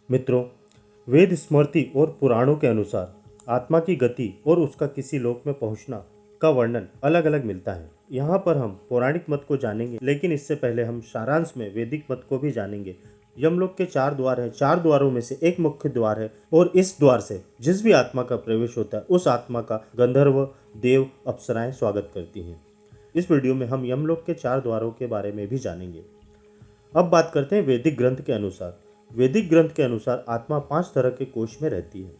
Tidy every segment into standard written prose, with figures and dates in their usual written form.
मित्रों, वेद स्मृति और पुराणों के अनुसार आत्मा की गति और उसका किसी लोक में पहुंचना का वर्णन अलग अलग मिलता है। यहाँ पर हम पौराणिक मत को जानेंगे, लेकिन इससे पहले हम सारांश में वैदिक मत को भी जानेंगे। यमलोक के 4 द्वार हैं। 4 द्वारों में से एक मुख्य द्वार है और इस द्वार से जिस भी आत्मा का प्रवेश होता है उस आत्मा का गंधर्व, देव, अप्सराएं स्वागत करती हैं। इस वीडियो में हम यमलोक के 4 द्वारों के बारे में भी जानेंगे। अब बात करते हैं वैदिक ग्रंथ के अनुसार। वैदिक ग्रंथ के अनुसार आत्मा 5 तरह के कोश में रहती है: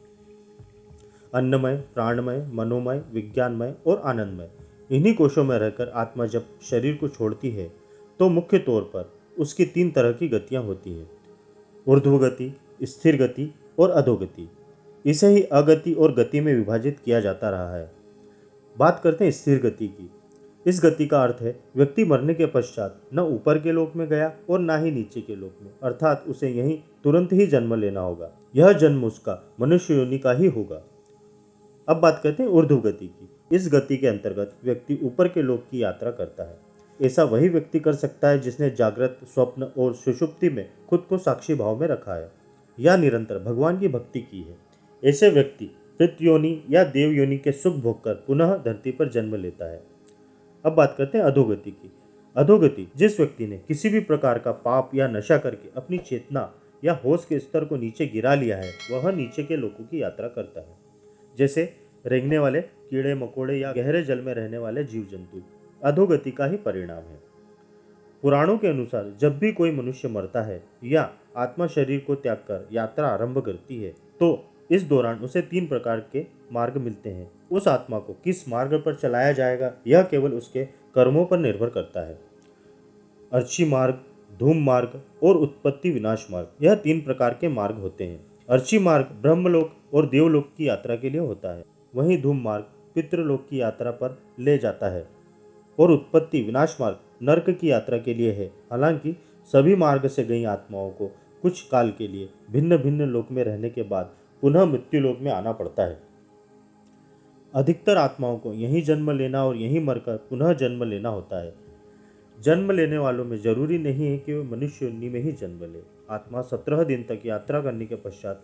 अन्नमय, प्राणमय, मनोमय, विज्ञानमय और आनंदमय। इन्हीं कोशों में रहकर आत्मा जब शरीर को छोड़ती है तो मुख्य तौर पर उसकी 3 तरह की गतियां होती हैं: ऊर्ध्व गति, स्थिर गति और अधोगति। इसे ही अगति और गति में विभाजित किया जाता रहा है। बात करते हैं स्थिर गति की। इस गति का अर्थ है व्यक्ति मरने के पश्चात न ऊपर के लोक में गया और न ही नीचे के लोक में, अर्थात उसे यहीं तुरंत ही जन्म लेना होगा। यह जन्म उसका मनुष्य योनि का ही होगा। अब बात करते हैं ऊर्ध्व गति की। इस गति के अंतर्गत व्यक्ति ऊपर के लोक की यात्रा करता है। ऐसा वही व्यक्ति कर सकता है जिसने जागृत, स्वप्न और सुषुप्ति में खुद को साक्षी भाव में रखा है या निरंतर भगवान की भक्ति की है। ऐसे व्यक्ति पितृ योनि या देव योनि के सुख भोग कर पुनः धरती पर जन्म लेता है। अब बात करते हैं अधोगति की। अधोगति जिस व्यक्ति ने किसी भी प्रकार का पाप या नशा करके अपनी चेतना या होश के स्तर को नीचे गिरा लिया है, वह नीचे के लोकों की यात्रा करता है, जैसे रेंगने वाले कीड़े मकोड़े या गहरे जल में रहने वाले जीव जंतु। अधोगति का ही परिणाम है। पुराणों के अनुसार जब भी कोई मनुष्य मरता है या आत्मा शरीर को त्याग कर यात्रा आरंभ करती है तो इस दौरान उसे 3 प्रकार के मार्ग मिलते हैं। उस आत्मा को किस मार्ग पर चलाया जाएगा यह केवल उसके कर्मों पर निर्भर करता है। अर्ची मार्ग, धूम मार्ग और उत्पत्ति विनाश मार्ग, यह 3 प्रकार के मार्ग होते हैं। अर्ची मार्ग ब्रह्मलोक और देवलोक की यात्रा के लिए होता है, वहीं धूम मार्ग पितृलोक की यात्रा पर ले जाता है और उत्पत्ति विनाश मार्ग नरक की यात्रा के लिए है। हालांकि सभी मार्ग से गई आत्माओं को कुछ काल के लिए भिन्न भिन्न लोक में रहने के बाद पुनः मृत्यु लोक में आना पड़ता है। अधिकतर आत्माओं को यहीं जन्म लेना और यहीं मरकर पुनः जन्म लेना होता है। जन्म लेने वालों में जरूरी नहीं है कि वे मनुष्य योनि में ही जन्म ले। आत्मा 17 दिन तक यात्रा करने के पश्चात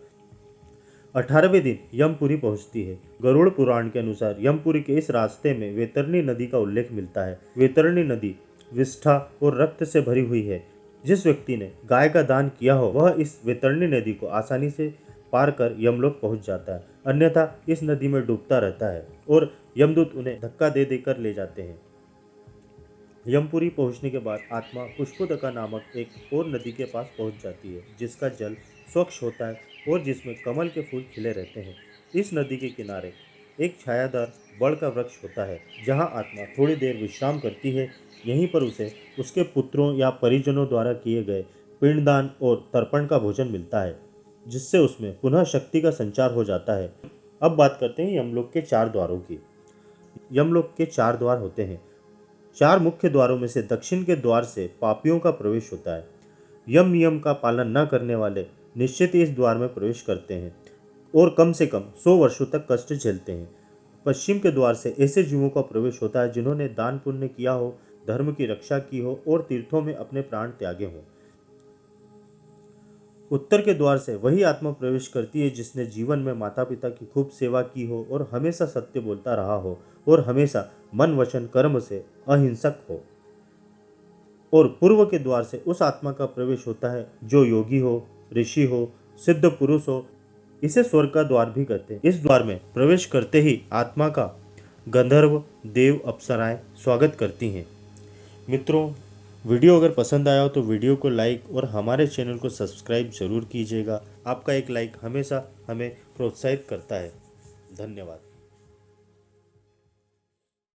18वें दिन यमपुरी पहुंचती है। गरुड़ पुराण के अनुसार यमपुरी के इस रास्ते में वैतरणी नदी का उल्लेख मिलता है। वैतरणी नदी विष्ठा और रक्त से भरी हुई है। जिस व्यक्ति ने गाय का दान किया हो वह इस वैतरणी नदी को आसानी से पार कर यमलोक पहुंच जाता है, अन्यथा इस नदी में डूबता रहता है और यमदूत उन्हें धक्का दे देकर ले जाते हैं। यमपुरी पहुंचने के बाद आत्मा पुष्पोदका नामक एक और नदी के पास पहुंच जाती है, जिसका जल स्वच्छ होता है और जिसमें कमल के फूल खिले रहते हैं। इस नदी के किनारे एक छायादार बड़ का वृक्ष होता है, जहां आत्मा थोड़ी देर विश्राम करती है। यहीं पर उसे उसके पुत्रों या परिजनों द्वारा किए गए पिंडदान और तर्पण का भोजन मिलता है, जिससे उसमें पुनः शक्ति का संचार हो जाता है। अब बात करते हैं यमलोक के 4 द्वारों की। यमलोक के 4 द्वार होते हैं। 4 मुख्य द्वारों में से दक्षिण के द्वार से पापियों का प्रवेश होता है। यम नियम का पालन न करने वाले निश्चित ही इस द्वार में प्रवेश करते हैं और कम से कम 100 वर्षों तक कष्ट झेलते हैं। पश्चिम के द्वार से ऐसे जीवों का प्रवेश होता है जिन्होंने दान पुण्य किया हो, धर्म की रक्षा की हो और तीर्थों में अपने प्राण त्यागे हों। उत्तर के द्वार से वही आत्मा प्रवेश करती है जिसने जीवन में माता पिता की खूब सेवा की हो और हमेशा सत्य बोलता रहा हो और हमेशा मन वचन कर्म से अहिंसक हो। और पूर्व के द्वार से उस आत्मा का प्रवेश होता है जो योगी हो, ऋषि हो, सिद्ध पुरुष हो। इसे स्वर्ग का द्वार भी कहते हैं। इस द्वार में प्रवेश करते ही आत्मा का गंधर्व, देव, अप्सराएं स्वागत करती हैं। मित्रों, वीडियो अगर पसंद आया हो तो वीडियो को लाइक और हमारे चैनल को सब्सक्राइब जरूर कीजिएगा। आपका एक लाइक हमेशा हमें प्रोत्साहित करता है। धन्यवाद।